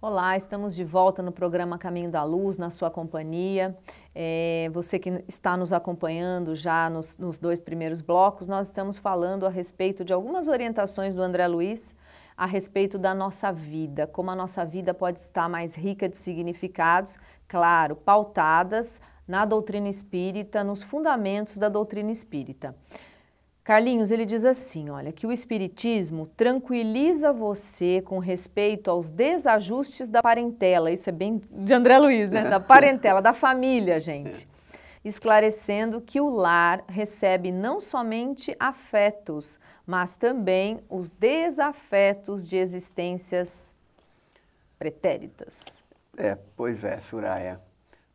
Olá, estamos de volta no programa Caminho da Luz, na sua companhia. Você que está nos acompanhando já nos dois primeiros blocos, nós estamos falando a respeito de algumas orientações do André Luiz a respeito da nossa vida, como a nossa vida pode estar mais rica de significados, claro, pautadas na doutrina espírita, nos fundamentos da doutrina espírita. Carlinhos, ele diz assim, olha, que o Espiritismo tranquiliza você com respeito aos desajustes da parentela, isso é bem de André Luiz, né? Da parentela, da família, gente. Esclarecendo que o lar recebe não somente afetos, mas também os desafetos de existências pretéritas. Pois é, Soraya.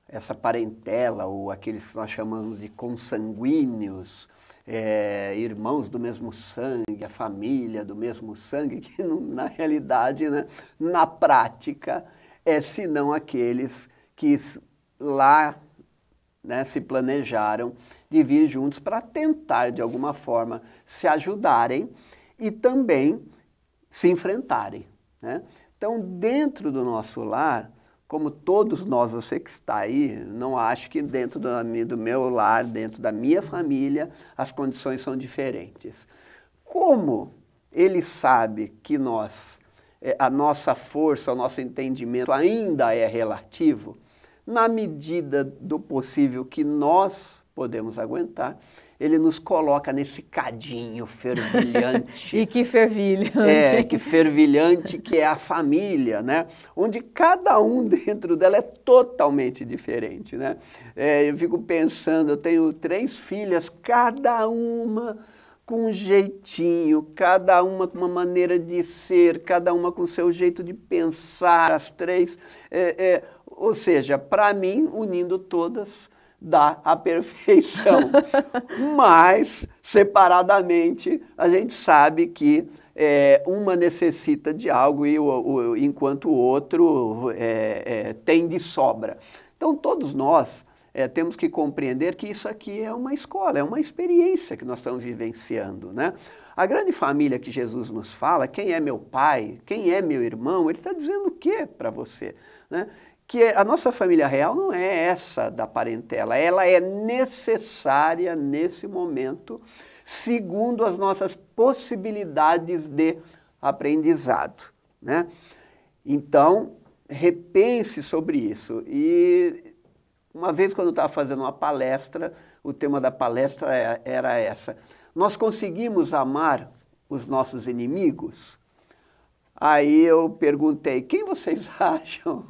Essa parentela, ou aqueles que nós chamamos de consanguíneos, irmãos do mesmo sangue, a família do mesmo sangue, que na realidade, né, na prática, senão aqueles que lá, né, se planejaram de vir juntos para tentar, de alguma forma, se ajudarem e também se enfrentarem, né? Então, dentro do nosso lar, como todos nós, você que está aí, não acho que dentro do meu lar, dentro da minha família, as condições são diferentes. Como ele sabe que a nossa força, o nosso entendimento ainda é relativo, na medida do possível que nós podemos aguentar, ele nos coloca nesse cadinho fervilhante. E que fervilhante. Que fervilhante que é a família, né? Onde cada um dentro dela é totalmente diferente, né? Eu fico pensando, eu tenho 3 filhas, cada uma com um jeitinho, cada uma com uma maneira de ser, cada uma com o seu jeito de pensar, as 3. Ou seja, para mim, unindo todas, dá a perfeição. Mas, separadamente, a gente sabe que uma necessita de algo enquanto o outro tem de sobra. Então, todos nós temos que compreender que isso aqui é uma escola, é uma experiência que nós estamos vivenciando, né? A grande família que Jesus nos fala, quem é meu pai, quem é meu irmão, ele está dizendo o quê para você, né? Que a nossa família real não é essa da parentela, ela é necessária nesse momento, segundo as nossas possibilidades de aprendizado, né? Então, repense sobre isso. E uma vez, quando eu estava fazendo uma palestra, o tema da palestra era essa: nós conseguimos amar os nossos inimigos? Aí eu perguntei, quem vocês acham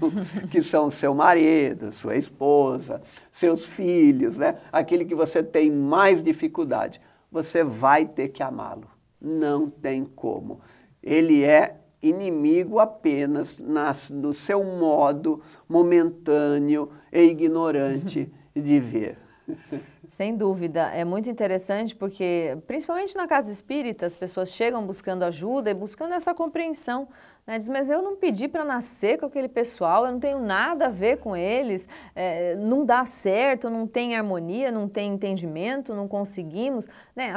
que são seu marido, sua esposa, seus filhos, né? Aquele que você tem mais dificuldade? Você vai ter que amá-lo, não tem como. Ele é inimigo apenas no seu modo momentâneo e ignorante de ver. Sem dúvida, é muito interessante porque, principalmente na casa espírita, as pessoas chegam buscando ajuda e buscando essa compreensão, né? Diz, mas eu não pedi para nascer com aquele pessoal, eu não tenho nada a ver com eles, não dá certo, não tem harmonia, não tem entendimento, não conseguimos, né?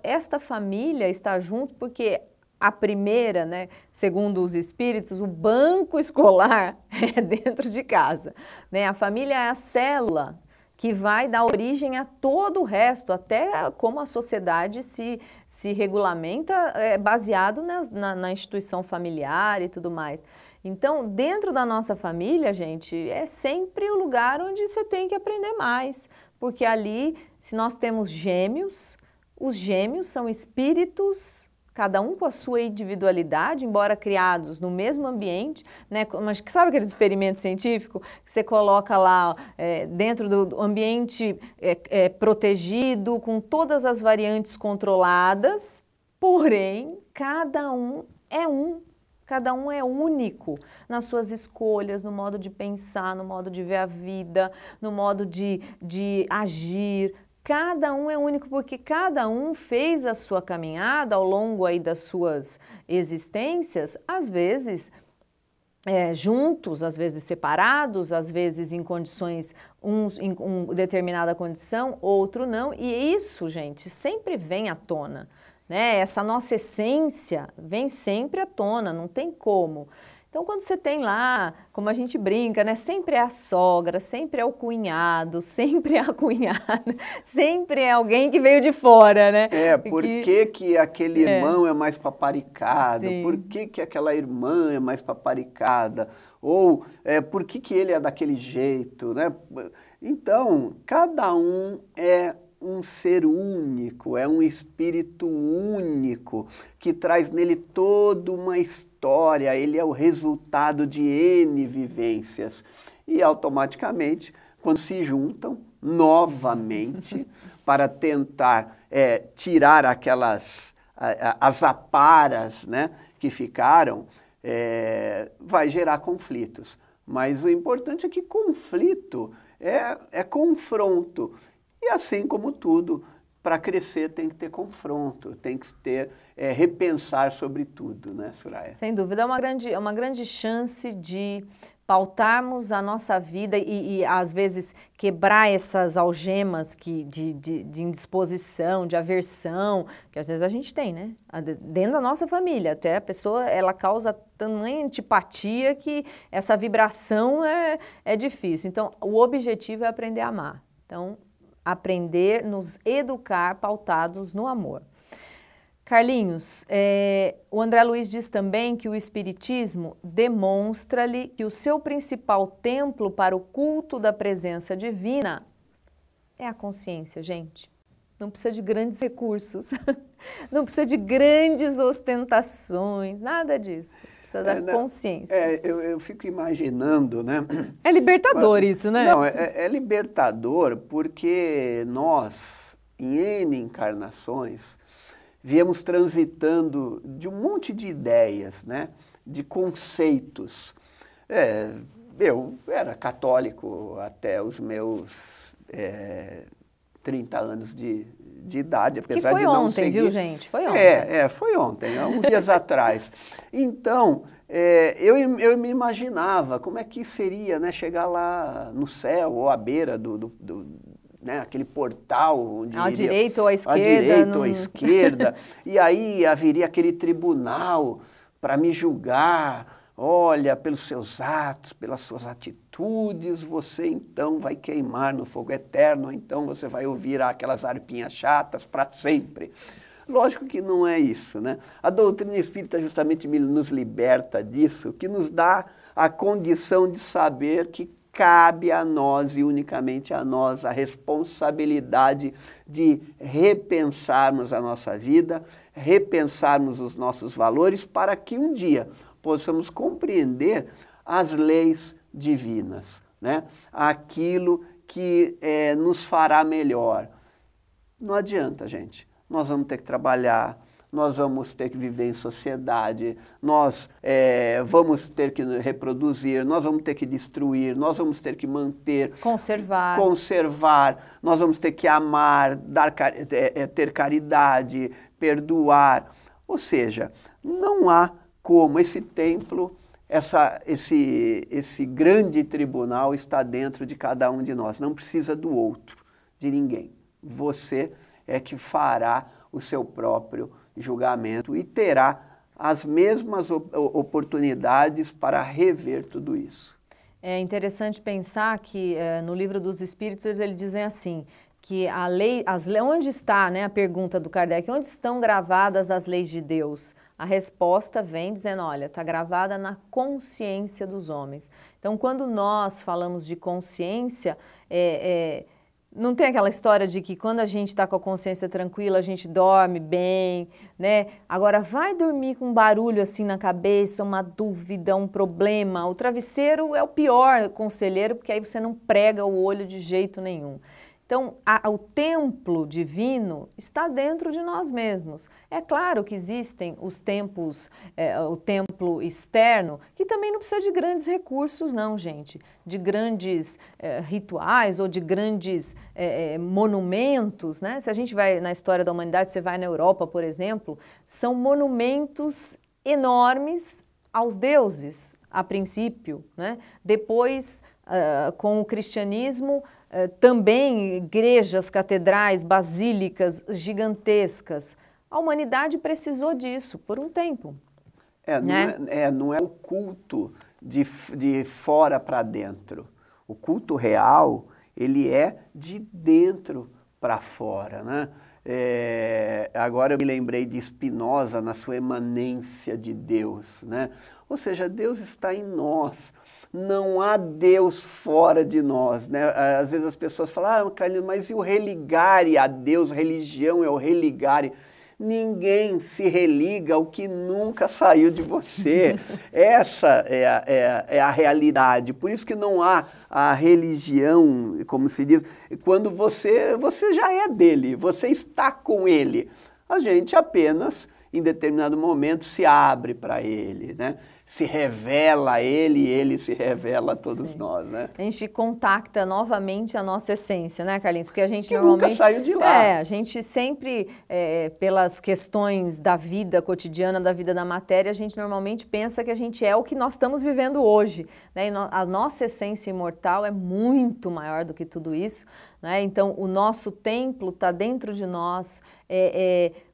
Esta família está junto porque a primeira, né, segundo os espíritos, o banco escolar é dentro de casa, né? A família é a célula que vai dar origem a todo o resto, até como a sociedade se regulamenta baseado na instituição familiar e tudo mais. Então, dentro da nossa família, gente, é sempre o lugar onde você tem que aprender mais, porque ali, se nós temos gêmeos, os gêmeos são espíritos, cada um com a sua individualidade, embora criados no mesmo ambiente, né? Mas sabe aquele experimento científico que você coloca lá dentro do ambiente protegido, com todas as variantes controladas, porém, cada um é único nas suas escolhas, no modo de pensar, no modo de ver a vida, no modo de agir. Cada um é único porque cada um fez a sua caminhada ao longo aí das suas existências, às vezes juntos, às vezes separados, às vezes em condições, uns em determinada condição, outro não, e isso, gente, sempre vem à tona, né? Essa nossa essência vem sempre à tona, não tem como. Então, quando você tem lá, como a gente brinca, né? Sempre é a sogra, sempre é o cunhado, sempre é a cunhada, sempre é alguém que veio de fora, né? Por que aquele irmão é mais paparicado? Sim. Por que aquela irmã é mais paparicada? Ou por que ele é daquele jeito, né? Então, cada um é um ser único, é um espírito único, que traz nele toda uma história, ele é o resultado de N vivências. E automaticamente, quando se juntam novamente para tentar tirar as aparas, né, que ficaram, vai gerar conflitos. Mas o importante é que conflito é confronto. E assim como tudo, para crescer tem que ter confronto, tem que ter repensar sobre tudo, né, Soraya? Sem dúvida, é uma grande chance de pautarmos a nossa vida e às vezes quebrar essas algemas de indisposição, de aversão, que às vezes a gente tem, né? Dentro da nossa família, até a pessoa, ela causa tamanha antipatia que essa vibração é difícil. Então, o objetivo é aprender a amar. Então, aprender, nos educar pautados no amor. Carlinhos, o André Luiz diz também que o Espiritismo demonstra-lhe que o seu principal templo para o culto da presença divina é a consciência, gente. Não precisa de grandes recursos, não precisa de grandes ostentações, nada disso. Precisa da consciência. Eu fico imaginando, né? É libertador isso, né? Não, é libertador porque nós, em N encarnações, viemos transitando de um monte de ideias, né? De conceitos. Eu era católico até os meus 30 anos de idade, apesar de não seguir. Foi ontem, viu, gente? Foi ontem. Foi ontem, há uns dias atrás. Então, eu me imaginava como é que seria, né, chegar lá no céu, ou à beira né, aquele portal onde à direita ou à esquerda. À direita ou à esquerda. E aí haveria aquele tribunal para me julgar. Olha, pelos seus atos, pelas suas atitudes, você então vai queimar no fogo eterno, ou então você vai ouvir aquelas arpinhas chatas para sempre. Lógico que não é isso, né? A doutrina espírita justamente nos liberta disso, que nos dá a condição de saber que cabe a nós e unicamente a nós a responsabilidade de repensarmos a nossa vida, repensarmos os nossos valores para que um dia possamos compreender as leis divinas, né? Aquilo que nos fará melhor. Não adianta, gente. Nós vamos ter que trabalhar, nós vamos ter que viver em sociedade, nós vamos ter que reproduzir, nós vamos ter que destruir, nós vamos ter que manter, conservar, nós vamos ter que amar, ter caridade, perdoar. Ou seja, não há como esse templo, esse grande tribunal está dentro de cada um de nós. Não precisa do outro, de ninguém. Você é que fará o seu próprio julgamento e terá as mesmas oportunidades para rever tudo isso. É interessante pensar que no Livro dos Espíritos eles dizem assim, que a lei, onde está, né, a pergunta do Kardec, onde estão gravadas as leis de Deus? A resposta vem dizendo, olha, está gravada na consciência dos homens. Então, quando nós falamos de consciência, não tem aquela história de que quando a gente está com a consciência tranquila, a gente dorme bem, né? Agora, vai dormir com um barulho assim na cabeça, uma dúvida, um problema. O travesseiro é o pior conselheiro, porque aí você não prega o olho de jeito nenhum. Então, o templo divino está dentro de nós mesmos. É claro que existem os templos, o templo externo, que também não precisa de grandes recursos, não, gente. De grandes rituais ou de grandes monumentos, né? Se a gente vai na história da humanidade, você vai na Europa, por exemplo, são monumentos enormes aos deuses, a princípio, né? Depois, com o cristianismo, também igrejas, catedrais, basílicas gigantescas. A humanidade precisou disso por um tempo. Não é o culto de fora para dentro. O culto real, ele é de dentro para fora, né? Agora eu me lembrei de Spinoza na sua imanência de Deus, né? Ou seja, Deus está em nós. Não há Deus fora de nós, né? Às vezes as pessoas falam, Carlinhos, mas e o religare a Deus? Religião é o religare. Ninguém se religa ao que nunca saiu de você. Essa é a realidade. Por isso que não há a religião, como se diz, quando você já é dele, você está com ele. A gente apenas, em determinado momento, se abre para ele, né? Se revela a ele e ele se revela a todos nós, né? A gente contacta novamente a nossa essência, né, Carlinhos? Porque a gente que normalmente... nunca saiu de lá. A gente sempre, pelas questões da vida cotidiana, da vida da matéria, a gente normalmente pensa que a gente é o que nós estamos vivendo hoje, né? E a nossa essência imortal é muito maior do que tudo isso, né? Então, o nosso templo está dentro de nós.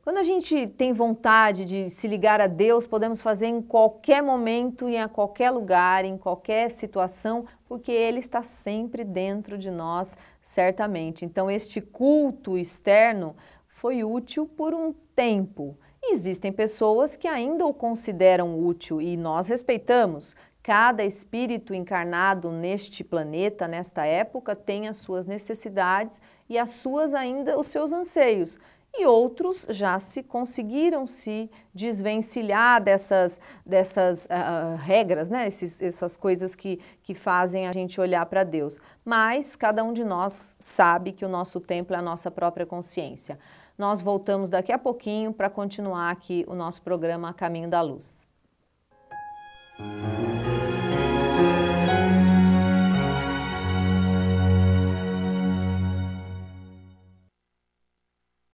Quando a gente tem vontade de se ligar a Deus, podemos fazer em qualquer momento, em qualquer lugar, em qualquer situação, porque Ele está sempre dentro de nós, certamente. Então, este culto externo foi útil por um tempo. Existem pessoas que ainda o consideram útil e nós respeitamos. Cada espírito encarnado neste planeta, nesta época, tem as suas necessidades e as suas ainda, os seus anseios. E outros já conseguiram se desvencilhar dessas regras, né? Essas coisas que fazem a gente olhar para Deus. Mas cada um de nós sabe que o nosso templo é a nossa própria consciência. Nós voltamos daqui a pouquinho para continuar aqui o nosso programa A Caminho da Luz.